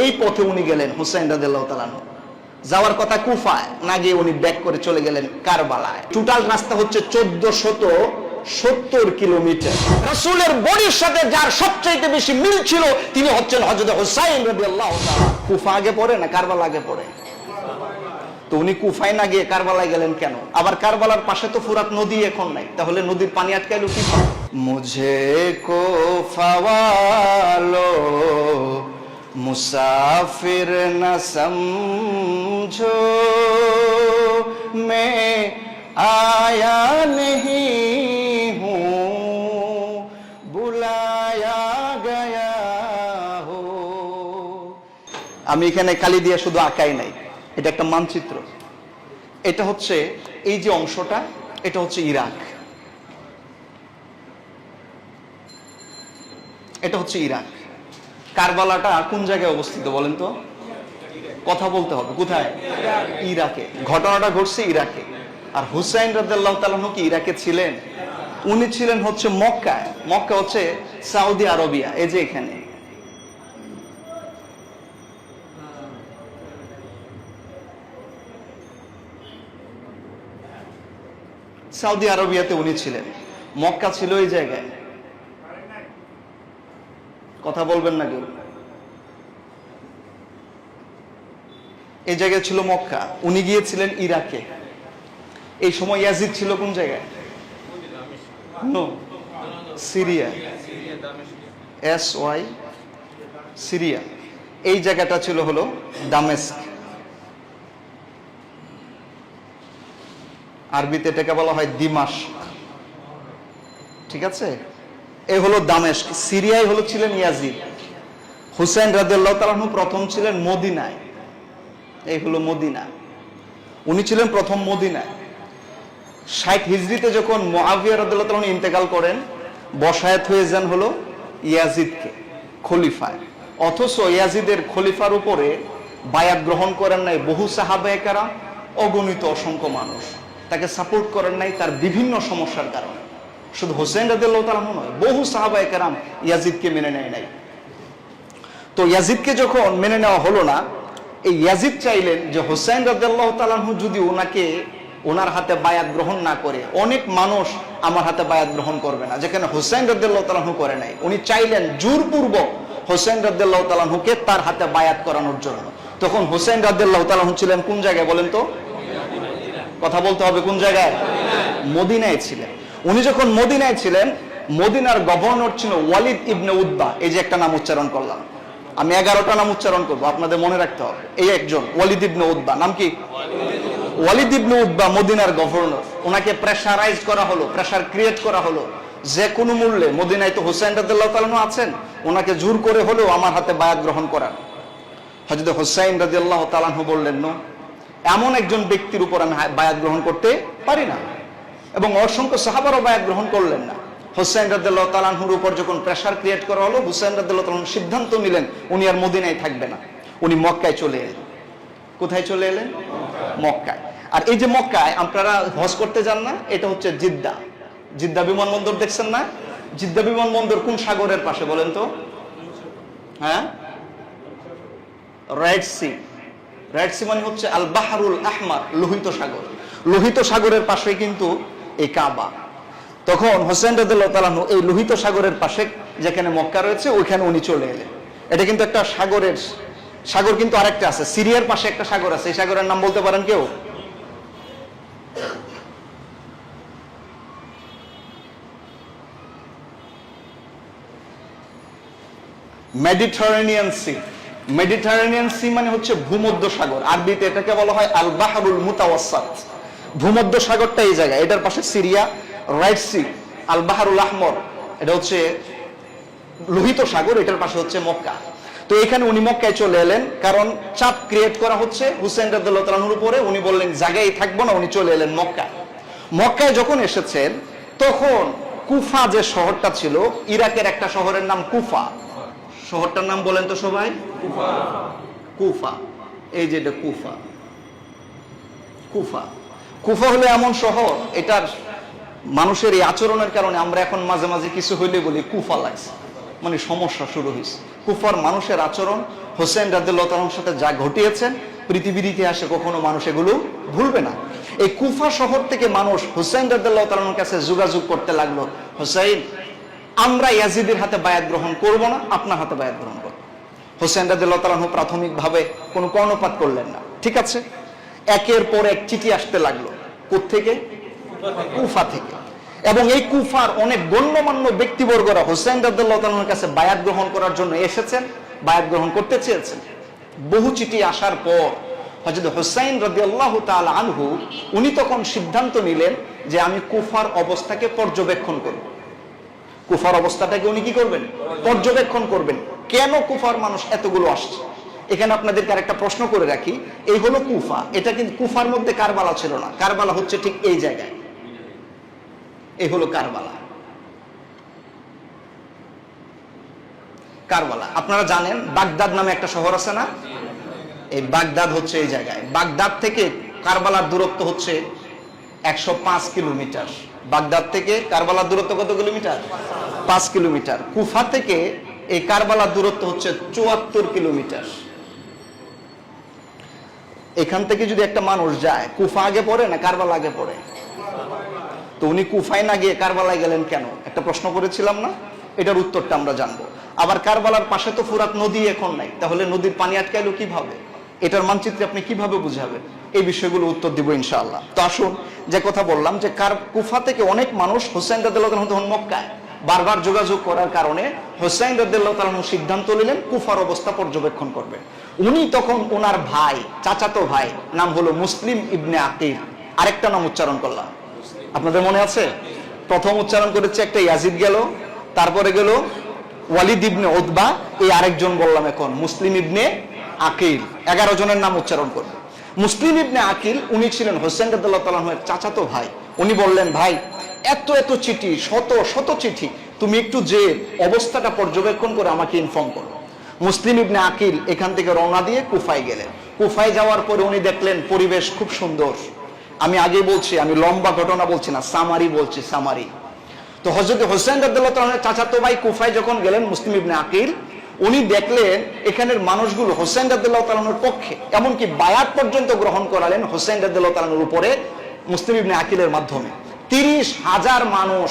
এই পথে উনি গেলেন হুসাইন রাদিয়াল্লাহু তাআলা আনহু। যাওয়ার কথা কুফায়, না গিয়ে উনি ব্যাক করে চলে গেলেন কারবালায়। টোটাল রাস্তা হচ্ছে 1470 কিলোমিটার। রাসূলের বডির সাথে যার সবচেয়ে বেশি মিল ছিল তিনি হচ্ছেন হযরত হুসাইন রাদিয়াল্লাহু তাআলা। কুফা আগে পড়ে না কারবালা আগে পড়ে? তো উনি কুফায় না গিয়ে কারবালায় গেলেন কেন? আবার কারবালার পাশে তো ফুরাত নদী এখন নাই, তাহলে নদীর পানি আটকাইলো কি? মুঝে কুফা ওয়ালো মুসাফির না সমঝো, मैं आया नहीं हूँ बुलाया गया हो। আমি এখানে কালি দিয়ে শুধু আঁকাই নাই, এটা একটা মানচিত্র। এটা হচ্ছে এই যে অংশটা, এটা হচ্ছে ইরাক, এটা হচ্ছে ইরাক। কারবালাটা কোন জায়গায় অবস্থিত বলেন তো? কথা বলতে হবে, কোথায়? ইরাকে। ঘটনাটা ঘটছে ইরাকে। আর হুসাইন রাদিয়াল্লাহু তাআলা কি ইরাকে ছিলেন? উনি ছিলেন হচ্ছে মক্কায়। মক্কা হচ্ছে সৌদি আরবিয়া, এই যে এখানে। সৌদি আরবিয়াতে উনি ছিলেন, মক্কা ছিল এই জায়গায়। কথা বলবেন না কেউ? এই জায়গায় ছিল মক্কা, উনি গিয়েছিলেন ইরাকে। এই সময় ইয়াজিদ ছিল কোন জায়গায়? Syria, SY Syria. এই জায়গাটা ছিল হলো দামেস্ক। আরবিতে এটাকে বলা হয় দিমাশক, ঠিক আছে? এই হলো দামেস্ক। সিরিয়ায় হলো ছিলেন ইয়াজিদ। হুসাইন রাদিয়াল্লাহু তাআলা প্রথম ছিলেন মদিনায়, এই হলো মদিনা। উনি ছিলেন প্রথম মদিনায়। 60 হিজরিতে যখন মুআবিয়া রাদিয়াল্লাহু তাআলা ইন্তেকাল করেন, বসায়াত হয়ে যান হলো ইয়াজিদকে খলিফায়। অথচ ইয়াজিদের খলিফার উপরে বায়াত গ্রহণ করেন নাই বহু সাহাবায়ে কেরাম, অগণিত অসংখ্য মানুষ তাকে সাপোর্ট করেন নাই তার বিভিন্ন সমস্যার কারণে। শুধু হুসাইন রাদিয়াল্লাহু তাআলা নয়, বহু সাহাবায়ে কেরাম ইয়াজিদকে মেনে নেয় নাই। তো ইয়াজিদকে যখন মেনে নেওয়া হলো না, এই ইয়াজিদ চাইলেন যে হুসাইন রাদিয়াল্লাহু তাআলা যদি ওনার হাতে বায়াত গ্রহণ না করে, অনেক মানুষ আমার হাতে বায়াত গ্রহণ করবে না, যেখানে হুসাইন রাদিয়াল্লাহু তাআলা করে নাই। উনি চাইলেন জোরপূর্বক হুসাইন রাদিয়াল্লাহু তাআলাকে তার হাতে বায়াত করানোর জন্য। তখন হুসাইন রাদিয়াল্লাহু তাআলা ছিলেন কোন জায়গায় বলেন তো? কথা বলতে হবে, কোন জায়গায়? মদিনায় ছিলেন। উনি যখন মদিনায় ছিলেন, মদিনার গভর্নর ছিল ওয়ালিদ ইবনে উতবা। এই যে একটা নাম উচ্চারণ করলাম, আমি 11টা নাম উচ্চারণ করবো, আপনাদের মনে রাখতে হবে। এই একজন ওয়ালিদ ইবনে উতবা, নাম কি? ওয়ালিদ ইবনে উতবা মদিনার গভর্নর। ওনাকে প্রেসারাইজ করা হলো, প্রেসার ক্রিয়েট করা হলো, যে কোনো মূল্যে, মদিনায় তো হুসাইন রাদিয়াল্লাহু তাআলা আছেন, ওনাকে জোর করে হলেও আমার হাতে বায়াত গ্রহণ করার। হযরত হুসাইন রাদিয়াল্লাহু তাআলা বললেন, না, এমন একজন ব্যক্তির উপর আমি বায়াত গ্রহণ করতে পারি না। এবং অসংখ্য সাহাবারও বায়াত গ্রহণ করলেন না। হুসাইন রাদিয়াল্লাহু তাআলার উপর যখন প্রেসার ক্রিয়েট করা হলো, হুসাইন রাদিয়াল্লাহু তাআলা সিদ্ধান্ত নিলেন উনি আর মদিনায় থাকবে না, উনি মক্কায় চলে এলেন। কোথায় চলে এলেন? মক্কায়। আর এই যে মক্কায় আপনারা হজ করতে যান না, এটা হচ্ছে জিদ্দা। জিদ্দা বিমানবন্দর দেখছেন না? জিদ্দা বিমানবন্দর কোন সাগরের পাশে বলেন তো? হ্যাঁ, রেড সি। রেড সি মানে হচ্ছে আল বাহরুল আহমার, লোহিত সাগর। লোহিত সাগরের পাশে কিন্তু এই কাবা। তখন হুসাইন রাদিয়াল্লাহু তাআলা এই লোহিত সাগরের পাশে যেখানে মক্কা রয়েছে, ওইখানে উনি চলে এলেন। এটা কিন্তু একটা সাগর কিন্তু আরেকটা আছে, সিরিয়ার পাশে একটা সাগর আছে। এই সাগরের নাম বলতে পারেন কেউ? Mediterranean C. মেডিটারেনিয়ান সি মানে হচ্ছে ভূমধ্য সাগর। আরবিতে এটাকে বলা হয় আল বাহরুল মুতাওয়াসসাত। ভূমধ্য সাগরটা এই জায়গায়, এটার পাশে সিরিয়া। রাইট সি, আল বাহরুল আহমর, এটা হচ্ছে লোহিত সাগর, এটার পাশে হচ্ছে মক্কা। তো এখানে উনি মক্কায় চলে এলেন, কারণ চাপ ক্রিয়েট করা হচ্ছে হুসাইন রাদিয়াল্লাহু তাআলার উপরে। উনি বললেন জায়গায় থাকবো না, উনি চলে এলেন মক্কায়। মক্কায় যখন এসেছেন, তখন কুফা যে শহরটা ছিল, ইরাকের একটা শহরের নাম কুফা। শহরটার নাম বলেন তো সবাই? কুফা। এই যে এটা কুফা। কুফা কুফা হলো এমন শহর, এটার মানুষের এই আচরণের কারণে আমরা এখন মাঝে মাঝে কিছু হইলে বলি কুফা লাগছে, মানে সমস্যা শুরু হয়েছে। কুফার মানুষের আচরণ হোসেন রাদিয়াল্লাহু তাআলার সাথে যা ঘটিয়েছেন পৃথিবীর ইতিহাসে কখনো মানুষ এগুলো ভুলবে না। এই কুফা শহর থেকে মানুষ হোসেন রাদিয়াল্লাহু তাআলার কাছে যোগাযোগ করতে লাগলো, হোসেন আমরা ইয়াজিদের হাতে বায়াত গ্রহণ করব না, আপনার হাতে বায়াত গ্রহণ করব। হোসেন রাদিয়াল্লাহু তাআলা প্রাথমিকভাবে কোনো কর্ণপাত করলেন না। ঠিক আছে, একের পর এক চিঠি আসতে লাগলো। কোত্থেকে? কুফা থেকে। এবং এই কুফার অনেক গণ্যমান্য ব্যক্তিবর্গরা হোসেন রাদিয়াল্লাহু তাআলার কাছে বায়াত গ্রহণ করার জন্য এসেছেন, বায়াত গ্রহণ করতে চেয়েছেন। বহু চিঠি আসার পর হযরত হুসাইন রাদিয়াল্লাহু তাআলা আনহু উনি তখন সিদ্ধান্ত নিলেন যে আমি কুফার অবস্থাকে পর্যবেক্ষণ করব। কুফার অবস্থাটাকে উনি কি করবেন? পর্যবেক্ষণ করবেন। কেন কুফার মানুষ এতগুলো আসছে? এখানে আপনাদেরকে আরেকটা প্রশ্ন করে রাখি, এই হলো কুফা, এটা কিন্তু কুফার মধ্যে কারবালা ছিল না। কারবালা হচ্ছে ঠিক এই জায়গায়, এই হলো কারবালা। কারবালা আপনারা জানেন, বাগদাদ নামে একটা শহর আছে না? এই বাগদাদ হচ্ছে এই জায়গায়। বাগদাদ থেকে কারবালার দূরত্ব হচ্ছে 105 কিলোমিটার। বাগদাদ থেকে কারবালার দূরত্ব কত কিলোমিটার? 5 কিলোমিটার। কুফা থেকে এই কারবালার দূরত্ব হচ্ছে 74 কিলোমিটার। এখান থেকে যদি একটা মানুষ যায়, কুফা আগে পড়ে না কারবালা আগে পড়ে? তো উনি কুফায় না গিয়ে কারবালায় গেলেন কেন? একটা প্রশ্ন করেছিলাম না, এটার উত্তরটা আমরা জানবো। আবার কারবালার পাশে তো ফুরাত নদী এখন নাই, তাহলে নদীর পানি আটকাইলো কিভাবে? এটার মানচিত্রে আপনি কিভাবে বুঝাবেন? এই বিষয়গুলো উত্তর দিব ইনশাআল্লাহ। তো আসুন, যে কথা বললাম যে কুফা থেকে অনেক মানুষ হোসেন রাদিয়াল্লাহু তাআলা তখন মক্কায় বারবার যোগাযোগ করার কারণে হোসেন রাদিয়াল্লাহু তাআলা সিদ্ধান্ত নিলেন কুফার অবস্থা পর্যবেক্ষণ করবেন। উনি তখন ওনার ভাই, চাচাতো ভাই, নাম হলো মুসলিম ইবনে আকিল। আরেকটা নাম উচ্চারণ করলাম, আপনাদের মনে আছে? প্রথম উচ্চারণ করেছে একটা ইয়াজিদ গেল, তারপরে গেল ওয়ালিদ ইবনে উতবা, এই আরেকজন বললাম এখন মুসলিম ইবনে আকিল। 11 জনের নাম উচ্চারণ করবে। মুসলিম ইবনে আকিল উনি ছিলেন হোসেন রাদিয়াল্লাহু তাআলা এর চাচাতো ভাই। উনি বললেন, ভাই এত এত চিঠি, শত শত চিঠি, তুমি একটু যে অবস্থাটা পর্যবেক্ষণ করে আমাকে ইনফর্ম করো। মুসলিম ইবনে আকিল এখান থেকে রওনা দিয়ে কুফায় গেলেন। কুফায় যাওয়ার পরে উনি দেখলেন পরিবেশ খুব সুন্দর। আমি আগে বলছি, আমি লম্বা ঘটনা বলছি না, সামারি বলছি, সামারি। তো হযরত হোসেন রাদিয়াল্লাহু তাআলা চাচাতো ভাই কুফায় যখন গেলেন, মুসলিম ইবনে আকিল উনি দেখলেন এখানের মানুষগুলো হোসেন রাদিয়াল্লাহু তাআলার পক্ষে, এমনকি বায়াত পর্যন্ত গ্রহণ করালেন হোসেন রাদিয়াল্লাহু তাআলার উপরে মুসলিম ইবনে আকিলের মাধ্যমে। 30,000 মানুষ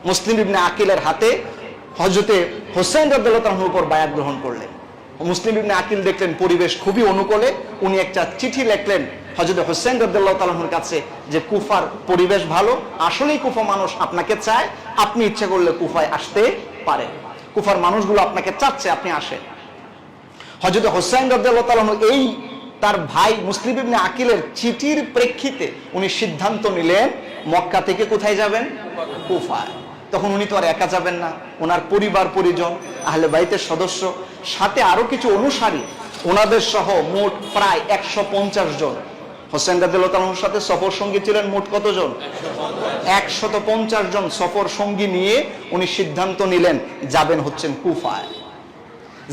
মুসলিম ইবনে আকিলের হাতে হযরত হোসেন রাদিয়াল্লাহু তাআলার উপর বায়াত গ্রহণ করলেন। মুসলিম ইবনে আকিল দেখলেন পরিবেশ খুবই অনুকূলে, উনি একটা চিঠি লিখলেন হযরত হোসেন রাদিয়াল্লাহু তাআলার কাছে যে কুফার পরিবেশ ভালো, আসলেই কুফা মানুষ আপনাকে চায়, আপনি ইচ্ছা করলে কুফায় আসতে পারেন, কুফার মানুষগুলো আপনাকে চাচ্ছে, আপনি আসেন। হযরত হোসেন রাদিয়াল্লাহু তাআলা এই তার ভাই মুসলিম ইবনে আকিলের চিঠির প্রেক্ষিতে উনি সিদ্ধান্ত নিলেন মক্কা থেকে কোথায় যাবেন? কুফায়। তখন উনি তো আর একা যাবেন না, ওনার পরিবার পরিজন, আহলে বাইতের সদস্য, সাথে আরো কিছু অনুসারী, ওনাদের সহ মোট প্রায় 150 জন। হোসেন রাদিয়াল্লাহু তাআলার সাথে সফর সঙ্গী ছিলেন মোট কতজন? 150 জন সফর সঙ্গী নিয়ে উনি সিদ্ধান্ত নিলেন যাবেন হচ্ছেন কুফায়।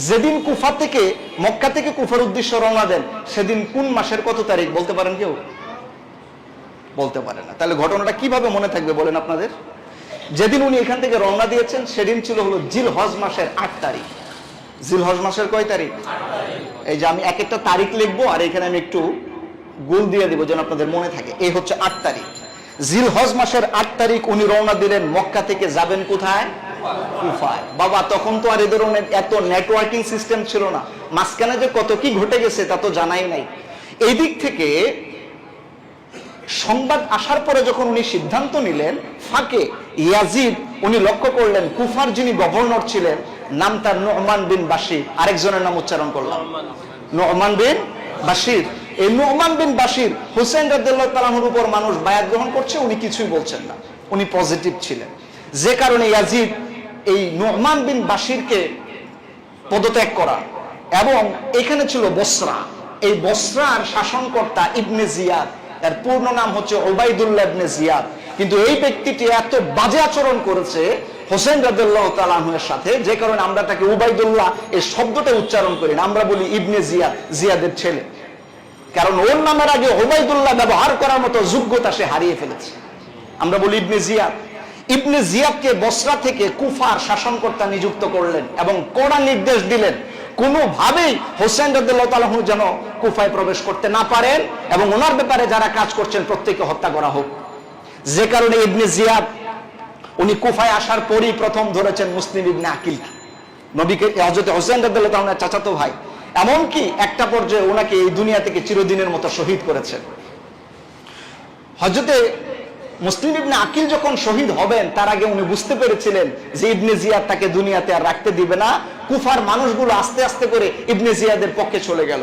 যেদিন কুফা থেকে, মক্কা থেকে কুফার উদ্দেশ্যে রওনা দেন, সেদিন কোন মাসের কত তারিখ বলতে পারেন কেউ? বলতে পারে না। তাহলে ঘটনাটা কিভাবে মনে থাকবে বলেন আপনাদের? যেদিন উনি এখান থেকে রওনা দিয়েছেন সেদিন ছিল হলো জিলহজ মাসের 8 তারিখ। জিলহজ মাসের কয় তারিখ? এই যে আমি এক একটা তারিখ লিখবো আর এখানে আমি একটু গোল দিয়ে দিব যেন আপনাদের মনে থাকে। এই হচ্ছে 8 তারিখ, জিলহজ মাসের 8 তারিখ উনি রওনা দিলেন মক্কা থেকে, যাবেন কোথায়? কুফায়। বাবা তখন তো আর এই ধরনের এত নেটওয়ার্কিং সিস্টেম ছিল না, মাঝখানে যে কত কি ঘটে গেছে তা তো জানাই নাই। এই দিক থেকে সংবাদ আসার পরে যখন উনি সিদ্ধান্ত নিলেন, ফাঁকে ইয়াজিদ উনি লক্ষ্য করলেন কুফার যিনি গভর্নর ছিলেন, নাম তার নু'মান বিন বাশির। আরেকজনের নাম উচ্চারণ করলাম, নু'মান বিন বাশির। এই নু'মান বিন বাশির হোসেন রাদিয়াল্লাহু তাআলার উপর মানুষ বায়াত গ্রহণ করছে, উনি কিছুই বলছেন না, উনি পজিটিভ ছিলেন। যে কারণে ইয়াজিদ এই নু'মান বিন বাশিরকে পদত্যাগ করা। এবং এখানে ছিল বসরা, এই বসরার শাসনকর্তা ইবনে জিয়াদ, এর পূর্ণ নাম হচ্ছে উবাইদুল্লাহ ইবনে জিয়াদ। কিন্তু এই ব্যক্তিটি এত বাজে আচরণ করেছে হোসেন রাদিয়াল্লাহু তাআলা আনহুর সাথে, যে কারণে আমরা তাকে উবাইদুল্লাহ এই শব্দটা উচ্চারণ করি না, আমরা বলি ইবনে জিয়াদ, জিয়াদের ছেলে। কারণ ওর নামের আগে উবাইদুল্লাহ ব্যবহার করার মতো যোগ্যতা সে হারিয়ে ফেলেছে, আমরা বলি ইবনে জিয়াদ। ইবনে জিয়াদকে বসরা থেকে কুফার শাসনকর্তা নিযুক্ত করলেন এবং কড়া নির্দেশ দিলেন কোনোভাবেই হোসেন রাদিয়াল্লাহু তাআলা আনহু যেন কুফায় প্রবেশ করতে না পারেন এবং ওনার ব্যাপারে যারা কাজ করছেন প্রত্যেককে হত্যা করা হোক। যে কারণে ইবনে জিয়াদ উনি কুফায় আসার পরই প্রথম ধরেছেন মুসলিম ইবনে আকিলকে, নবীকে হযরত হোসেন রাদিয়াল্লাহু তাআলার চাচাতো ভাই। এমনকি একটা পর্যায়ে ওনাকে এই দুনিয়া থেকে চিরদিনের মতো শহীদ করেছেন। হযরতে মুসলিম ইবনে আকিল যখন শহীদ হবেন তার আগে উনি বুঝতে পেরেছিলেন যে ইবনে জিয়াদ তাকে দুনিয়াতে আর রাখতে দিবে না। কুফার মানুষগুলো আস্তে আস্তে করে ইবনে জিয়াদের পক্ষে চলে গেল।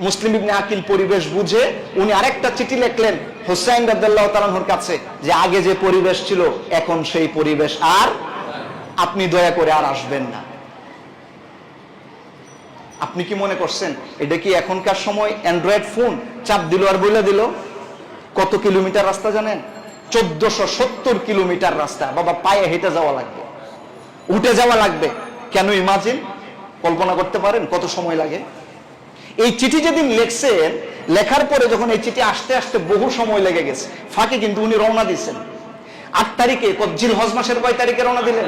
মুসলিম ইবনে আকিল পরিবেশ বুঝে উনি আরেকটা চিঠি লিখলেন হুসাইন রাদিয়াল্লাহু তাআলা আনহুর কাছে যে আগে যে পরিবেশ ছিল এখন সেই পরিবেশ আর, আপনি দয়া করে আর আসবেন না। আপনি কি মনে করছেন এটা কি এখনকার সময় অ্যান্ড্রয়েড ফোন চাপ দিল আর বলে দিল? কত কিলোমিটার রাস্তা জানেন? 1470 কিলোমিটার রাস্তা। বাবা পায়ে হেঁটে যাওয়া লাগবে, উঠে যাওয়া লাগবে। কেন? ইমাজিন, কল্পনা করতে পারেন কত সময় লাগে? এই চিঠি যেদিন লিখছেন, লেখার পরে যখন এই চিঠি আসতে আসতে বহু সময় লেগে গেছে, ফাঁকে কিন্তু উনি রওনা দিচ্ছেন 8 তারিখে। জিলহজ মাসের কয় তারিখে রওনা দিলেন?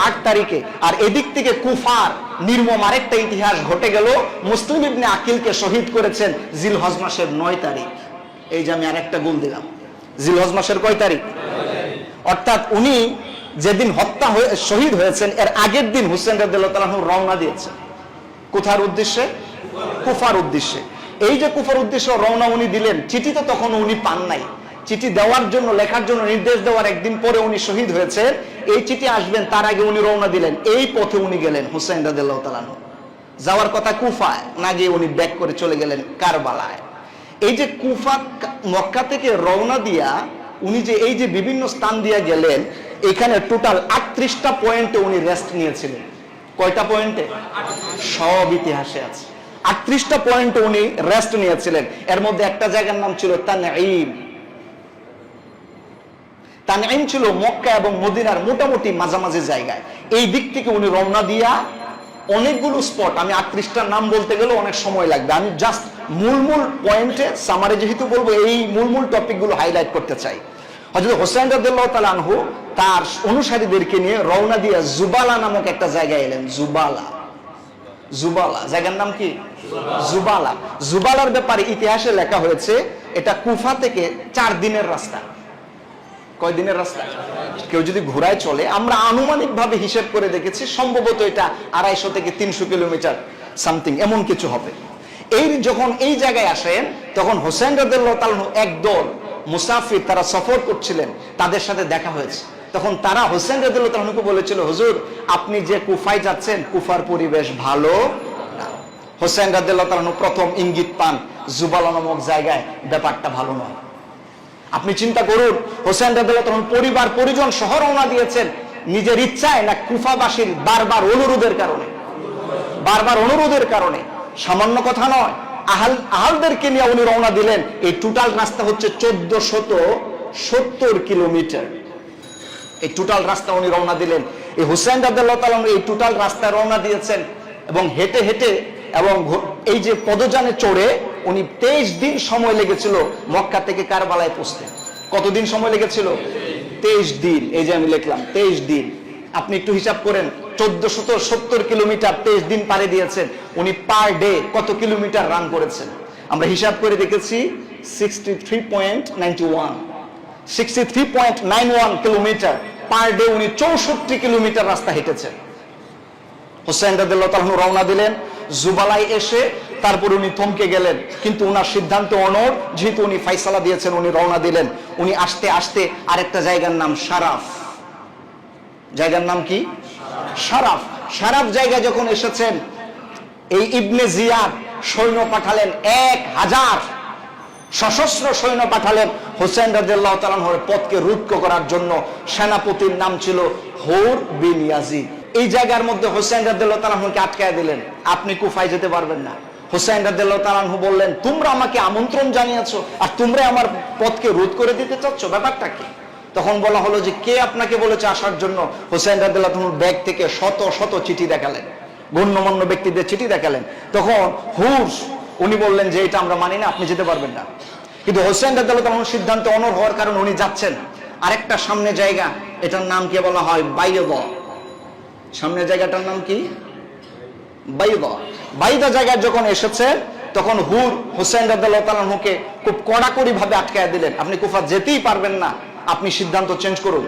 8 তারিখে। আর এদিক থেকে কুফার নির্মম আরেকটা ইতিহাস ঘটে গেল। মুসলিম ইবনে আকিলকে শহীদ করেছেন জিলহজ মাসের 9 তারিখ। এই যে আমি আরেকটা গোল দিলাম, জিলহজ মাসের কয় তারিখ? অর্থাৎ উনি যেদিন হত্যা হয়ে শহীদ হয়েছেন এর আগের দিন হুসেন রাদিয়াল্লাহু তাআলা আনহু রওনা দিয়েছেন। কোথার উদ্দেশ্যে? কুফার উদ্দেশ্যে। এই যে কুফার উদ্দেশ্যে রওনা উনি দিলেন, চিঠি তো তখন উনি পান নাই। চিঠি দেওয়ার জন্য, লেখার জন্য নির্দেশ দেওয়ার একদিন পরে উনি শহীদ হয়েছেন। এই চিঠি আসবেন তার আগে উনি রওনা দিলেন। এই পথে উনি গেলেন হুসাইন রাদিয়াল্লাহু তাআলা আনহু। যাওয়ার কথা কুফায়, না গিয়ে উনি ব্যাক করে চলে গেলেন কারবালায়। এই যে কুফা মক্কা থেকে রওনা দিয়া উনি যে এই যে বিভিন্ন স্থান দিয়ে গেলেন, এখানে টোটাল 38টা পয়েন্টে উনি রেস্ট নিয়েছিলেন। কয়টা পয়েন্টে? সব ইতিহাসে আছে। 38টা পয়েন্টে উনি রেস্ট নিয়েছিলেন। এর মধ্যে একটা জায়গার নাম ছিল তানঈম। তানঈম ছিল মক্কা এবং মদিনার মোটামুটি মাঝামাঝি জায়গায়। এই দিক থেকে উনি রওনা দিয়া অনেকগুলো স্পট, আমি 38টার নাম বলতে গেলে অনেক সময় লাগবে। আমি জাস্ট মূল পয়েন্টে সামারে যেহেতু বলবো, এই মূল টপিকগুলো হাইলাইট করতে চাই। হযরত হোসেন রাদিয়াল্লাহু তাআলা আনহু তার অনুসারীদেরকে নিয়ে রওনা দিয়ে জুবালা নামক একটা জায়গায় এলেন। জুবালা জায়গার নাম কি? জুবালা। জুবালার ব্যাপারে ইতিহাসে লেখা হয়েছে এটা কুফা থেকে 4 দিনের রাস্তা। কয় দিনের রাস্তা? কেউ যদি ঘোড়ায় চলে, আমরা আনুমানিক ভাবে হিসেব করে দেখেছি সম্ভবত এটা 250 থেকে 300 কিলোমিটার সামথিং এমন কিছু হবে। এই যখন এই জায়গায় আসেন তখন হোসেন রাদিয়াল্লাহু তাআলা একদল মুসাফির তারা সফর করছিলেন, তাদের সাথে দেখা হয়েছে। তখন তারা হোসেন রাদিয়াল্লাহু তাআলাকে বলেছিল, হুজুর আপনি যে কুফায় যাচ্ছেন কুফার পরিবেশ ভালো না। হোসেন রাদিয়াল্লাহু তাআলা প্রথম ইঙ্গিত পান জুবালা নামক জায়গায় ব্যাপারটা ভালো নয়। আপনি চিন্তা করুন, হোসেন রাদিয়াল্লাহু তাআলা পরিবার পরিজন সহ রওনা দিয়েছেন নিজের ইচ্ছায় না কুফাবাসীর বারবার অনুরোধের কারণে? সামান্য কথা নয়। আহালদেরকে নিয়ে উনি রওনা দিলেন। এই টোটাল রাস্তা হচ্ছে 1470 কিলোমিটার। এই টোটাল রাস্তা উনি রওনা দিলেন। এই হুসাইন রাদিয়াল্লাহু তাআলা এই টোটাল রাস্তায় রওনা দিয়েছেন এবং হেঁটে হেঁটে এবং এই যে পদযানে চড়ে উনি 23 দিন সময় লেগেছিল মক্কা থেকে কারবালায় পৌঁছতে। কতদিন সময় লেগেছিল? 23 দিন। এই যে আমি লিখলাম 23 দিন। আপনি একটু হিসাব করেন, 1470 কিলোমিটার 23 দিন পাড়ি দিয়েছেন। উনি পার ডে কত কিলোমিটার রান করেছেন? আমরা হিসাব করে দেখেছি 63.91 কিলোমিটার পার ডে উনি 64 কিলোমিটার রাস্তা হেঁটেছেন। হোসেন রাদিয়াল্লাহু তাআলা রওনা দিলেন। জুবালায় এসে তারপর উনি থমকে গেলেন, কিন্তু উনার সিদ্ধান্ত অনড়। যেহেতু উনি ফাইসালা দিয়েছেন, উনি রওনা দিলেন। উনি আসতে আসতে আরেকটা জায়গার নাম সারাফ। জায়গার নাম কি? সারাফ। সারাফ জায়গায় যখন এসেছেন, এই ইবনে জিয়াদ সৈন্য পাঠালেন, 1000 সশস্ত্র সৈন্য পাঠালেন হোসেন রাদিয়াল্লাহু তাআলার পথকে রুদ্ধ করার জন্য। সেনাপতির নাম ছিল হুর বিন ইয়াজিদ। এই জায়গার মধ্যে হোসেন রাদিয়াল্লাহু তাআলাকে আটকায় দিলেন, আপনি কুফায় যেতে পারবেন না। হোসেন রাদিয়াল্লাহু তাআলা বললেন, তোমরা আমাকে আমন্ত্রণ জানিয়েছো আর তোমরা আমার পথকে রোধ করে দিতে চাচ্ছ, ব্যাপারটা কি? তখন বলা হলো যে কে আপনাকে বলেছে আসার জন্য? হোসেন রাদিয়াল্লাহু তাআলা ব্যাগ থেকে শত শত চিঠি দেখালেন, গণ্যমান্য ব্যক্তিদের চিঠি দেখালেন। তখন হুস উনি বললেন যে এটা আমরা মানি না, আপনি যেতে পারবেন না। কিন্তু হোসেন রাদিয়াল্লাহু তাআলার সিদ্ধান্ত অনড় হওয়ার কারণে উনি যাচ্ছেন। আরেকটা সামনে জায়গা, এটার নাম কি বলা হয়? বাইদা। সামনের জায়গাটার নাম কি? বাইদা। বাইদা জায়গায় যখন এসেছেন তখন হুর হুসাইন রাদিয়াল্লাহু তাআলা আনহুকে খুব কড়াকড়ি ভাবে আটকায় দিলেন, আপনি কুফা যেতেই পারবেন না, আপনি সিদ্ধান্ত চেঞ্জ করুন।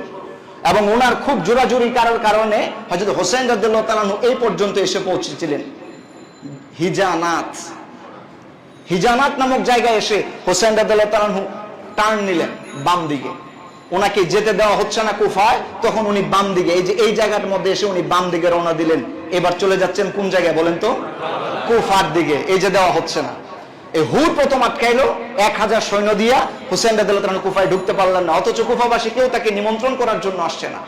এবং ওনার খুব জোরাজুরি করার কারণে হযরত হুসাইন রাদিয়াল্লাহু তাআলা আনহু এই পর্যন্ত এসে পৌঁছেছিলেন হিজানাত নামক জায়গায় এসে হুসাইন রাদিয়াল্লাহু তাআলা আনহু টার্ন নিলেন বাম দিকে, ওনাকে যেতে দেওয়া হচ্ছে না কুফায়, তখন উনি বাম দিকে এই যে এই জায়গার মধ্যে এসে উনি বাম দিকে রওনা দিলেন। এবার চলে যাচ্ছেন কোন জায়গায় বলেন তো? কুফার দিকে। এই যে দেওয়া হচ্ছে না, এই হুর প্রথম আটকাইলো 1000 সৈন্য দিয়া, হুসাইন রাদিয়াল্লাহু তাআলা কুফায় ঢুকতে পারলেন না, অথচ কুফাবাসী কেউ তাকে নিমন্ত্রণ করার জন্য আসছে না।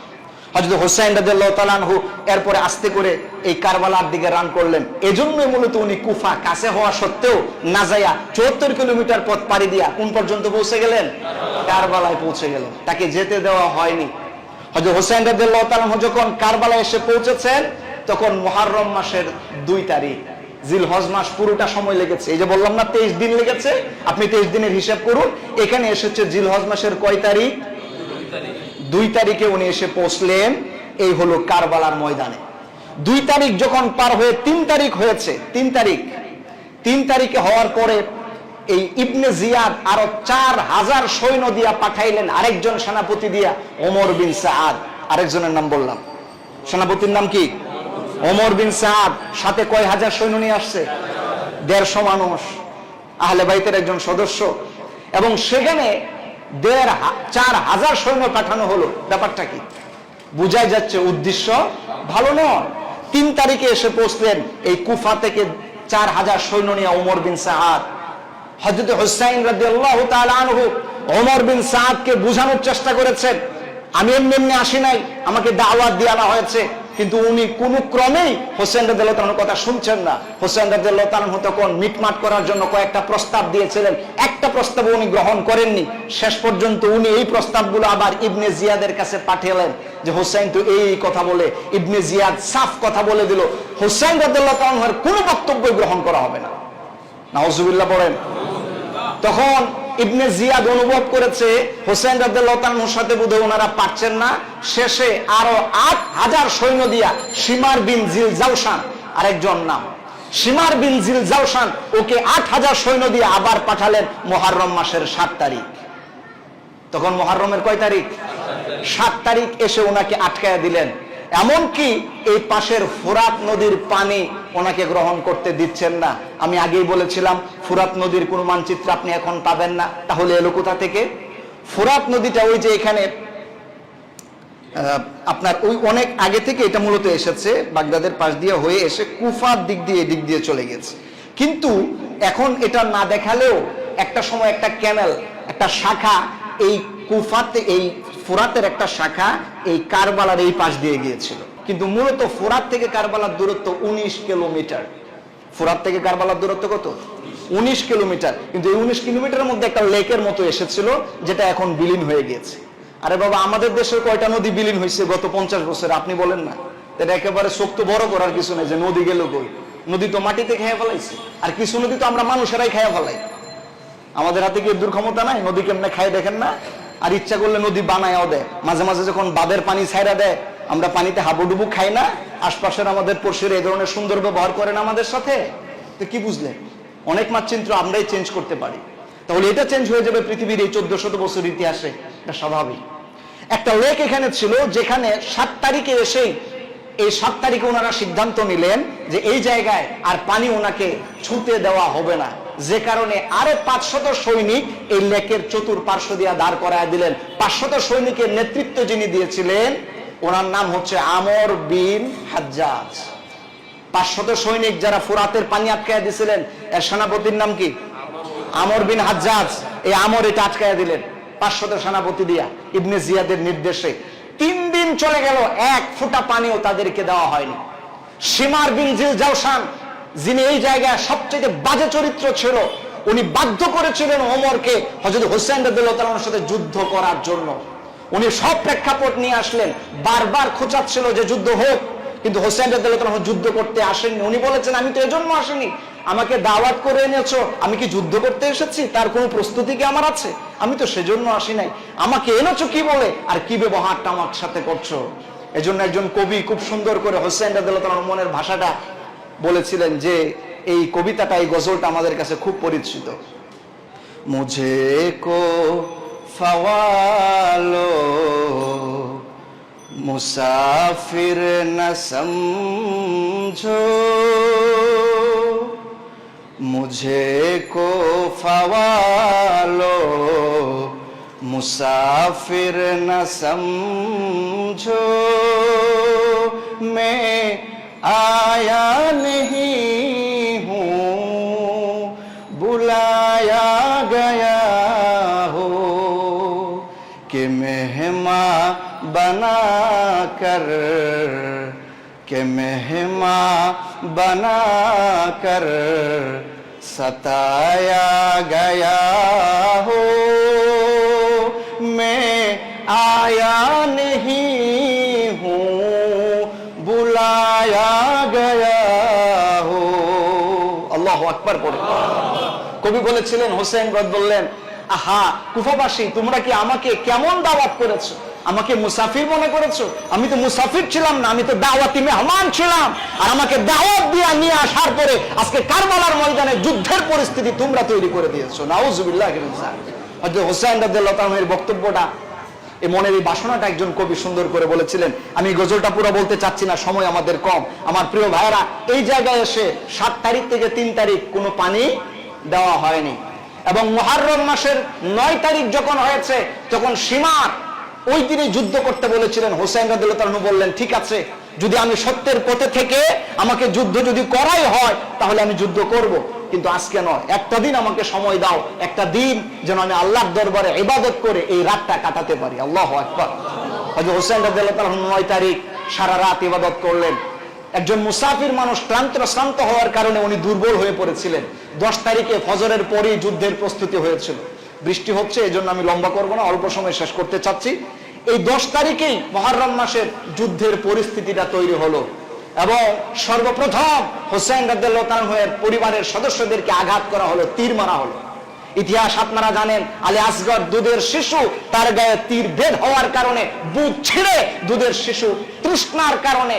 হযরত হুসাইন রাদিয়াল্লাহু তাআলা আনহু এরপরে আস্তে করে এই কারবালার দিকে রান করলেন। এজন্যই মূলত উনি কুফা কাছে হওয়া সত্ত্বেও না যায়া 74 কিলোমিটার পথ পাড়ি দিয়া কোন পর্যন্ত পৌঁছে গেলেন? কারবালায় পৌঁছে গেলেন, তাকে যেতে দেওয়া হয়নি। হযরত হুসাইন রাদিয়াল্লাহু তাআলা আনহু যখন কারবালায় এসে পৌঁছেছেন তখন মুহররম মাসের 2 তারিখ, জিলহজ মাস পুরোটা সময় লেগেছে। এই যে বললাম না 23 দিন লেগেছে, আপনি 23 দিনের হিসাব করুন। এখানে এসেছে জিলহজ মাসের কয় তারিখ? 2 তারিখে উনি এসে পৌঁছলেন। এই হলো কারবালার ময়দানে। 2 তারিখ যখন পার হয়ে 3 তারিখ হয়েছে, 3 তারিখে হওয়ার পরে এই ইবনে জিয়াদ আরো 4000 সৈন্য দিয়া পাঠাইলেন, আরেকজন সেনাপতি দিয়া, ওমর বিন সাআদ। আরেকজনের নাম বললাম, সেনাপতির নাম কি? ওমর বিন সাআদ। সাথে কয় হাজার সৈন্য নিয়ে আসছে? 150 মানুষ, আহলে বাইতের একজন সদস্য। এবং সেখানে 4000 সৈন্য পাঠানো হলো। ব্যাপারটা কি? বুঝাই যাচ্ছে উদ্দেশ্য ভালো নয়। 3 তারিখে এসে পৌঁছলেন এই কুফা থেকে 4000 সৈন্য নিয়ে ওমর বিন সাআদ। হযরত হুসাইন রাদিয়াল্লাহু তাআলা আনহু ওমর বিন সাআদকে বোঝানোর চেষ্টা করেছেন, আমি এমনি আসি নাই, আমাকে দাওয়াত দিয়ে আনা হয়েছে। কিন্তু উনি কোনো ক্রমেই হুসাইন রাদিয়াল্লাহু তাআলার কথা শুনছেন না। হুসাইন রাদিয়াল্লাহু তাআলা তখন মিটমাট করার জন্য কয়েকটা প্রস্তাব দিয়েছিলেন, একটা প্রস্তাব উনি গ্রহণ করেননি। শেষ পর্যন্ত উনি এই প্রস্তাবগুলো আবার ইবনে জিয়াদের কাছে পাঠালেন যে হুসাইন তো এই কথা বলে। ইবনে জিয়াদ সাফ কথা বলে দিল, হুসাইন রাদিয়াল্লাহু তাআলার কোনো বক্তব্যই গ্রহণ করা হবে না। নাউজুবিল্লাহ পড়েন। তখন ইবনে জিয়াদ অনুভব করেছে হুসাইন রাদিয়াল্লাহু তাআলার সাথে বোধহয় ওনারা পারছেন না। শেষে আরো 8000 সৈন্য দিয়া শিমার বিন জিল জাওশান, আরেকজন নাম শিমার বিন জিল জাওশান, ওকে 8000 সৈন্য দিয়ে আবার পাঠালেন মুহররম মাসের 7 তারিখ। তখন মুহররমের কয় তারিখ? 7 তারিখ এসে ওনাকে আটকায়া দিলেন। এমনকি এই পাশের ফুরাত নদীর পানি ওনাকে গ্রহণ করতে দিচ্ছেন না। আমি আগেই বলেছিলাম ফুরাত নদীর কোনো মানচিত্র আপনি এখন পাবেন না। তাহলে এলো কোথা থেকে? ফুরাত নদীটা ওই যে এখানে আপনার ওই অনেক আগে থেকে এটা মূলত এসেছে, বাগদাদের পাশ দিয়ে হয়ে এসে কুফার দিক দিয়ে চলে গেছে। কিন্তু এখন এটা না দেখালেও একটা সময় একটা ক্যানেল, একটা শাখা এই কুফাতে, এই ফুরাতের একটা শাখা এই কারবালার এই পাশ দিয়ে গিয়েছিল। কিন্তু মূলত ফুরাত থেকে কারবালার দূরত্ব 19 কিলোমিটার। ফুরাত থেকে কারবালার দূরত্ব কত? 19 কিলোমিটার। কিন্তু এই 19 কিলোমিটারের মধ্যে একটা লেকের মতো এসেছিল, যেটা এখন বিলীন হয়ে গিয়েছে। আরে বাবা, আমাদের দেশের কয়টা নদী বিলীন হয়েছে গত 50 বছরে? আপনি বলেন না। এটা একেবারে চোখ তো বড় করার কিছু নেই যে নদী গেল কই। নদী তো মাটিতে খেয়ে ফেলাইছে, আর কিছু নদী তো আমরা মানুষেরাই খেয়ে ফেলাই। আমাদের হাতে কি দুর্ক্ষমতা নাই? নদী কেমনে খায় দেখেন না? আর ইচ্ছা করলে নদী বানায়ও দেয়। মাঝে মাঝে যখন বাঁধের পানি ছাইরা দেয়, আমরা পানিতে হাবুডুবু খাই না? আশপাশের আমাদের পড়শিরা এই ধরনের সুন্দর ব্যবহার করেন আমাদের সাথে। তো কি বুঝলেন? অনেক মানচিত্র আমরাই চেঞ্জ করতে পারি। তাহলে এটা চেঞ্জ হয়ে যাবে পৃথিবীর এই 1400 বছর ইতিহাসে, এটা স্বাভাবিক। একটা লেক এখানে ছিল, যেখানে 7 তারিখে এসেই এই 7 তারিখে ওনারা সিদ্ধান্ত নিলেন যে এই জায়গায় আর পানি ওনাকে ছুঁতে দেওয়া হবে না। যে কারণে আরো 500 সৈনিক এই লেকের চতুর্পার্শ্ব দিয়ে দাঁড় করায় দিলেন। 500 সৈনিকের নেতৃত্ব যিনি দিয়েছিলেন ওনার নাম হচ্ছে আমর বিন হাজ্জাজ। 500 সৈনিক যারা ফুরাতের পানি আটকায় দিয়েছিলেন, এর সেনাপতির নাম কি? আমর বিন হাজ্জাজ। এই আমর এটা আটকায় দিলেন 500 সেনাপতি দিয়া ইবনে জিয়াদের নির্দেশে। 3 দিন চলে গেল, এক ফোঁটা পানিও তাদেরকে দেওয়া হয়নি। শিমার বিন জিল জাওশান, যিনি এই জায়গায় সবচেয়ে বাজে চরিত্র ছিল, উনি বাধ্য করেছিলেন ওমরকে হযরত হুসাইন রাদিয়াল্লাহু তাআলার সাথে যুদ্ধ করার জন্য। উনি সব প্রেক্ষাপট নিয়ে আসলেন, বারবার খোঁচাচ্ছিল যে যুদ্ধ হোক, কিন্তু হুসাইন রাদিয়াল্লাহু তাআলা যুদ্ধ করতে আসেননি। উনি বলেছেন, আমি তো এজন্য আসিনি, আমাকে দাওয়াত করে এনেছো, আমি কি যুদ্ধ করতে এসেছি? তার কোনো প্রস্তুতি কি আমার আছে? আমি তো সেজন্য আসি নাই। আমাকে এনেছো কি বলে, আর কি ব্যবহারটা আমার সাথে করছো? এজন্য একজন কবি খুব সুন্দর করে হুসাইন রাদিয়াল্লাহু তাআলার মনের ভাষাটা বলেছিলেন যে এই কবিতাটা, এই গজলটা আমাদের কাছে খুব পরিচিত। মুঝে কো ফওয়ালো মুসাফির না সমঝো, मुझे को फवालो मुसाफिर न समझो, मैं आया नहीं हूँ बुलाया गया हो, कि मेहमान बना कर, के मेहमान बना कर सताया गया हो, मैं आया नहीं हूँ बुलाया गया हो। আল্লাহু আকবার পড়ে। কবি বলেছিলেন, হোসেন রদ বললেন, আহা কুফাবাসী, তোমরা কি আমাকে কেমন দাওয়াত করেছো, আমাকে মুসাফির মনে করেছো? আমি তো মুসাফির ছিলাম না, আমি তো দাওয়াতি মেহমান ছিলাম। আর আমাকে দাওয়াত দিয়ে নিয়ে আসার পরে আজকে কারবালার ময়দানে যুদ্ধের পরিস্থিতি তোমরা তৈরি করে দিয়েছো। নাউজুবিল্লাহ। হযরত হোসেন রাদিয়াল্লাহু তাআলার এই বক্তব্যটা, এই মনের এই বাসনাটা একজন কবি সুন্দর করে বলেছিলেন। আমি গজলটা পুরো বলতে চাচ্ছি না, সময় আমাদের কম। আমার প্রিয় ভাইরা, এই জায়গায় এসে 7 তারিখ থেকে 3 তারিখ কোনো পানি দেওয়া হয়নি, এবং মুহররম মাসের 9 তারিখ যখন হয়েছে তখন সীমার ওই দিনে যুদ্ধ করতে বলেছিলেন। হোসেন রাদিয়াল্লাহু তাআলা বললেন, ঠিক আছে, যদি আমি সত্যের পথে থেকে আমাকে যুদ্ধ যদি করাই হয় তাহলে আমি যুদ্ধ করব, কিন্তু আজকে নয়, একটা দিন আমাকে সময় দাও, একটা দিন যেন আমি আল্লাহর দরবারে ইবাদত করে এই রাতটা কাটাতে পারি। আল্লাহু আকবার। হযরত হোসেন রাদিয়াল্লাহু তাআলা 9 তারিখ সারা রাত ইবাদত করলেন। একজন মুসাফির মানুষ শ্রান্ত হওয়ার কারণে উনি দুর্বল হয়ে পড়েছিলেন। 10 তারিখে ফজরের পরেই যুদ্ধের প্রস্তুতি হয়েছিল। বৃষ্টি হচ্ছে, এই জন্য আমি লম্বা করবো না, অল্প সময় শেষ করতে চাচ্ছি। এই 10 তারিখেই মুহররম মাসের যুদ্ধের পরিস্থিতিটা তৈরি হলো, এবং সর্বপ্রথম হোসেন রাদিয়াল্লাহু তাআলার পরিবারের সদস্যদেরকে আঘাত করা হলো, তীর মারা হলো। ইতিহাস আপনারা জানেন, আলী আসগর দুধের শিশু, তার গায়ে তীর বেদ হওয়ার কারণে বুক ছিঁড়ে দুধের শিশু তৃষ্ণার কারণে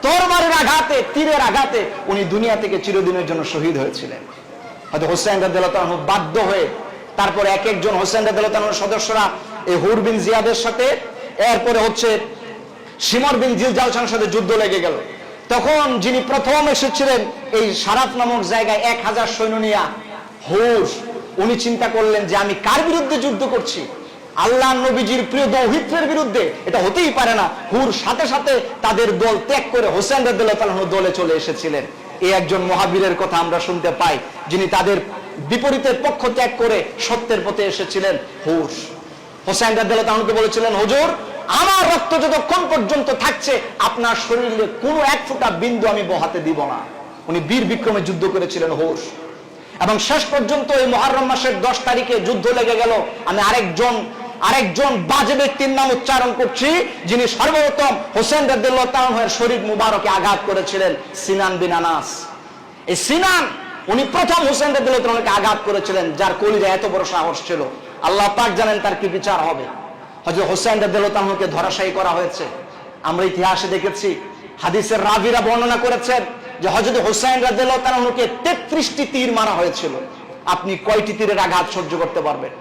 তরবারির আঘাতে, তীরের আঘাতে উনি দুনিয়া থেকে চিরদিনের জন্য শহীদ হয়েছিলেন। হয়তো হোসেন রাদিয়াল্লাহু তাআলা বাধ্য হয়ে তারপরে এক একজন হোসেন রাদিয়াল্লাহু তাআলার সদস্যরা এই হুর বিন জিয়াদের সাথে, এরপরে হচ্ছে শিমর বিন জিলজালসার সাথে যুদ্ধ লেগে গেল। তখন যিনি প্রথম এসেছিলেন এই সারাত নামক জায়গায় 1000 সৈন্য নিয়ে, হুর, উনি চিন্তা করলেন যে আমি কার বিরুদ্ধে যুদ্ধ করছি? আল্লাহ নবীজির প্রিয় দৌহিত্রের বিরুদ্ধে। এটা হতেই পারে না। হুর সাথে সাথে তাদের দল ত্যাগ করে হোসেন রাদিয়াল্লাহু তাআলার দলে চলে এসেছিলেন। এই একজন মহাবীরের কথা আমরা শুনতে পাই, যিনি তাদের বিপরীতের পক্ষ ত্যাগ করে সত্যের পথে এসেছিলেন। হুর হোসেন রাদিয়াল্লাহু তাআলাকে বলেছিলেন, হুজুর, আমার রক্ত যতক্ষণ পর্যন্ত থাকছে আপনার শরীরে কোনো এক ফোঁটা বিন্দু আমি বহাতে দিব না। উনি বীর বিক্রমে যুদ্ধ করেছিলেন হুর। এবং শেষ পর্যন্ত এই মুহররম মাসের 10 তারিখে যুদ্ধ লেগে গেল। আমি আরেকজন বাজে ব্যক্তির নাম উচ্চারণ করছি, যিনি সর্বপ্রথম হোসেন রাদিয়াল্লাহু তাআলার শরীর মুবারকে আঘাত করেছিলেন, সিনান বিন আনাস। এই সিনান, উনি প্রথম হোসেন রাদিয়াল্লাহু তাআলাকে আঘাত করেছিলেন, যার কলিজায় এত বড় সাহস ছিল। আল্লাহ পাক জানেন তার কি বিচার হবে। হযরত হোসেন রাদিয়াল্লাহু তাআলাকে ধরাশায়ী করা হয়েছে। আমরা ইতিহাসে দেখেছি, হাদিসের রাবীরা বর্ণনা করেছেন যে হযরত হোসেন রাদিয়াল্লাহু তাআলাকে 33টি তীর মারা হয়েছিল। আপনি কয়টি তীরের আঘাত সহ্য করতে পারবেন?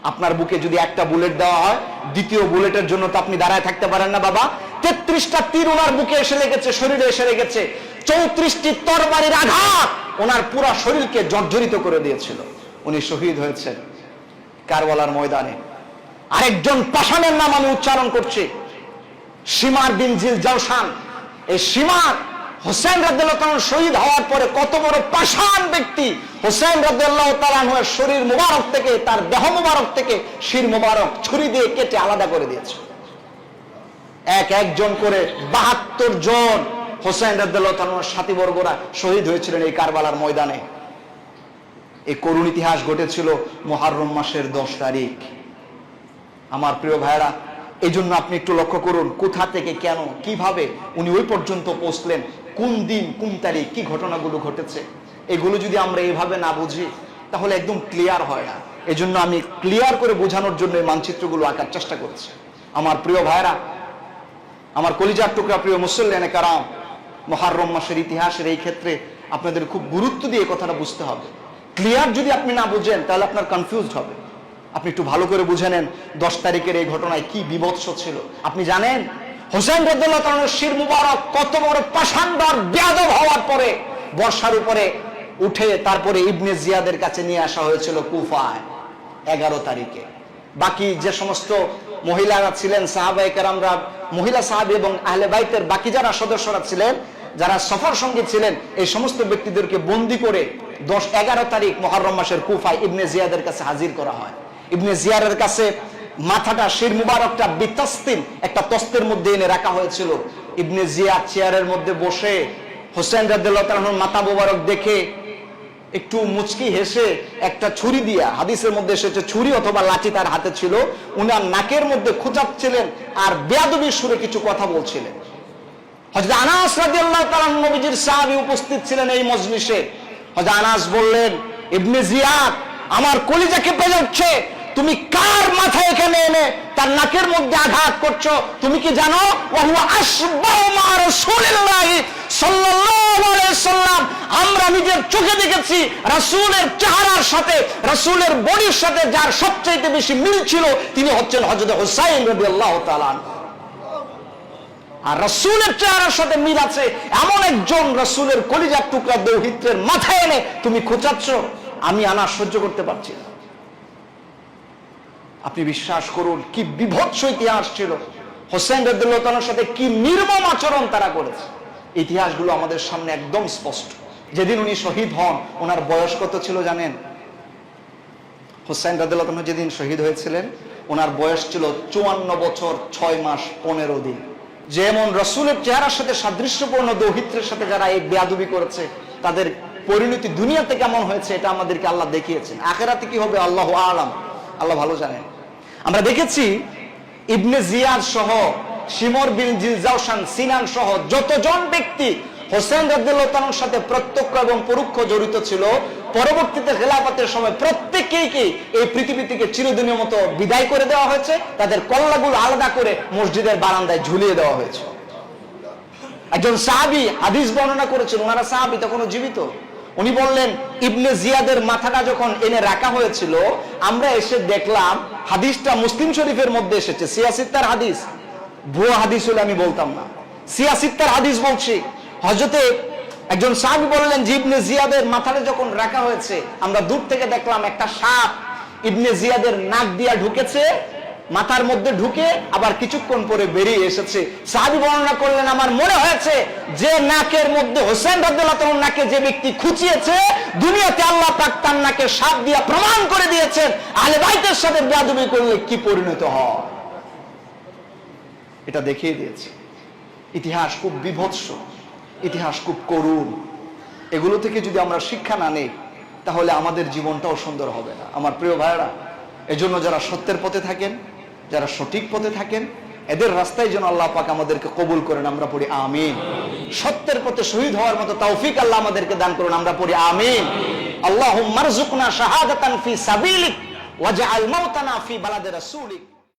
আপনার বুকে যদি একটা বুলেট দেওয়া হয়, দ্বিতীয় বুলেটের জন্য তো আপনি দাঁড়ায় থাকতে পারেন না বাবা। 33টা তীর ওনার বুকে এসে লেগেছে, শরীরে এসে লেগেছে। 34টি তরবারির আঘাত ওনার পুরো শরীরকে জর্জরিত করে দিয়েছিল। উনি শহীদ হয়েছেন কারবালার ময়দানে। আরেকজন পাষাণের নাম আমি উচ্চারণ করছি, শিমার বিন জিলজালসান। এই শিমার হোসেন রাদিয়াল্লাহু তাআলা শহীদ হওয়ার পরে কত বড় পাষাণ ব্যক্তি, হোসেন রাদিয়াল্লাহু তাআলার শরীর মুবারক থেকে, তার দেহ মুবারক থেকে শির মুবারক ছুরি দিয়ে কেটে আলাদা করে দিয়েছে। একজন করে 72 জন হোসেন রাদিয়াল্লাহু তাআলার সাথীবর্গরা শহীদ হয়েছিলেন এই কারবালার ময়দানে। এই করুণ ইতিহাস ঘটেছিল মুহররম মাসের 10 তারিখ। আমার প্রিয় ভাইরা, এই জন্য আপনি একটু লক্ষ্য করুন, কোথা থেকে, কেন, কিভাবে উনি ওই পর্যন্ত পৌঁছলেন, কোন দিন, কোন তারিখ, কি ঘটনাগুলো ঘটেছে। এগুলো যদি আমরা এইভাবে না বুঝি তাহলে একদম ক্লিয়ার হয় না। এই জন্য আমি ক্লিয়ার করে বোঝানোর জন্য এই মানচিত্রগুলো আঁকার চেষ্টা করছি। আমার প্রিয় ভাইরা, আমার কলিজার টুকরা প্রিয় মুসল্লিয়ানে কারাম, মুহররম মাসের ইতিহাসের এই ক্ষেত্রে আপনাদের খুব গুরুত্ব দিয়ে কথাটা বুঝতে হবে। ক্লিয়ার যদি আপনি না বুঝেন তাহলে আপনার কনফিউজড হবে। আপনি একটু ভালো করে বুঝে নেন 10 তারিখের এই ঘটনায় কি বিভৎস ছিল। আপনি জানেন হোসেন রাদিয়াল্লাহু তাআলার শির মুবারক কত বড় পাষাণ্ডর বেয়াদব হওয়ার পরে বর্ষার উপরে উঠে তারপরে ইবনে জিয়াদের কাছে নিয়ে আসা হয়েছিল কুফায় 11 তারিখে। বাকি যে সমস্ত মহিলারা ছিলেন সাহাবায়ে কেরামরা, মহিলা সাহাবী এবং আহলে বাইতের বাকি যারা সদস্যরা ছিলেন, যারা সফর সঙ্গী ছিলেন, এই সমস্ত ব্যক্তিদেরকে বন্দী করে 10-11 তারিখ মুহররম মাসের কুফায় ইবনে জিয়াদের কাছে হাজির করা হয়। ইবনে জিয়াদের কাছে মাথাটা, শির মুবারকটা বিতাস্তিন একটা তস্তের মধ্যে এনে রাখা হয়েছিল। ইবনে জিয়া চেয়ারের মধ্যে বসে হোসেন রাদিয়াল্লাহু তাআলার মাথা মুবারক দেখে একটু মুচকি হেসে একটা ছুরি দিয়া, হাদিসের মধ্যে এসেছে ছুরি অথবা লাঠি তার হাতে ছিল, উনার নাকের মধ্যে খোঁচাচ্ছিলেন আর বেয়াদবির সুরে কিছু কথা বলছিলেন। হযরত আনাস রাদিয়াল্লাহু তাআলা নবীজির সাহাবী উপস্থিত ছিলেন এই মজলিসে। হযরত আনাস বললেন, ইবনে জিয়াদ, আমার কলিজা কেঁপে যাচ্ছে, তুমি কার মাথা এখানে এনে তার নাকের মধ্যে আঘাত করছো? তুমি কি জানো ওয়াহুয়া আশবাহু মা রাসূলিল্লাহি সাল্লাল্লাহু আলাইহি সাল্লাম, আমরা নিজের চোখে দেখেছি রাসূলের চেহারার সাথে, রাসূলের বডির সাথে যার সবচেয়ে বেশি মিল ছিল তিনি হচ্ছেন হযরত হুসাইন রাদিয়াল্লাহু তাআলা। আর রাসূলের চেহারার সাথে মিল আছে এমন একজন রাসূলের কলিজার টুকরা দৌহিত্রের মাথা এনে তুমি খোঁচাচ্ছ, আমি আনা সহ্য করতে পারছি না। আপনি বিশ্বাস করুন কি বিভৎস ইতিহাস ছিল, হোসেন রাদিয়াল্লাহু তাআলার সাথে কি নির্মম আচরণ তারা করেছে। ইতিহাসগুলো আমাদের সামনে একদম স্পষ্ট। যেদিন উনি শহীদ হন ওনার বয়স কত ছিল জানেন? হোসেন রাদিয়াল্লাহু তাআলা যেদিন শহীদ হয়েছিলেন ওনার বয়স ছিল 54 বছর 6 মাস 15 দিন। যেমন রাসূলের চেহারার সাথে সাদৃশ্যপূর্ণ দৌহিত্রের সাথে যারা এই বেয়াদবি করেছে তাদের পরিণতি দুনিয়াতে কেমন হয়েছে এটা আমাদেরকে আল্লাহ দেখিয়েছেন। আখিরাতে কি হবে আল্লাহু আ'লাম, আল্লাহ ভালো জানেন। আমরা দেখেছি ইবনে জিয়াদ সহ, শিমর বিন জিলজাওশান, সিনান সহ যতজন ব্যক্তি হোসেন রাদিয়াল্লাহু তাআলার সাথে প্রত্যক্ষ এবং পরোক্ষ জড়িত ছিল, পরবর্তীতে খেলাফতের সময় প্রত্যেককেই এই পৃথিবী থেকে চিরদিনের মতো বিদায় করে দেওয়া হয়েছে, তাদের কল্লাগুলো আলাদা করে মসজিদের বারান্দায় ঝুলিয়ে দেওয়া হয়েছে। একজন সাহাবী হাদিস বর্ণনা করেছেন, ওনারা সাহাবী তখনও জীবিত। উনি বললেন ইবনে জিয়াদের মাথাটা যখন এনে রাখা হয়েছিল আমরা এসে দেখলাম, হাদিসটা মুসলিম শরীফের মধ্যে এসেছে, সিয়াসিত্তার হাদিস, ভুয়া হাদিস হলে আমি বলতাম না, সিয়াসিত্তার হাদিস বলছি। হযরতে একজন সাহাবী বললেন যে ইবনে জিয়াদের মাথাটা যখন রাখা হয়েছে আমরা দূর থেকে দেখলাম একটা সাপ ইবনে জিয়াদের নাক দিয়া ঢুকেছে, মাথার মধ্যে ঢুকে আবার কিছুক্ষণ পরে বেরিয়ে এসেছে। সাহাবী বর্ণনা করলেন, আমার মনে হয়েছে যে নাকের মধ্যে হোসেন রাদিয়াল্লাহু তাআলার নাকে যে ব্যক্তি খুঁচিয়েছে দুনিয়াতে আল্লাহ পাক তার নাকে সাপ দিয়া প্রমাণ করে দিয়েছেন আহলে বাইতের সাথে বেয়াদবি করলে কি পরিণত হয় এটা দেখিয়ে দিয়েছে। ইতিহাস খুব বিভৎস, ইতিহাস খুব করুণ। এগুলো থেকে যদি আমরা শিক্ষা না নেই তাহলে আমাদের জীবনটাও সুন্দর হবে না। আমার প্রিয় ভাইরা, এজন্য যারা সত্যের পথে থাকেন, যারা সঠিক পথে থাকেন, এদের রাস্তায় যেন আল্লাহ পাক আমাদেরকে কবুল করেন, আমরা পড়ি আমিন। সত্যের পথে শহীদ হওয়ার মতো তৌফিক আল্লাহ আমাদেরকে দান করুন, আমরা পড়ি আমিন। আল্লাহুম্মা রযুকনা শাহাদাতান ফি সাবিলিক ওয়াজআল মাউতানা ফি বালাদি রাসূলিক।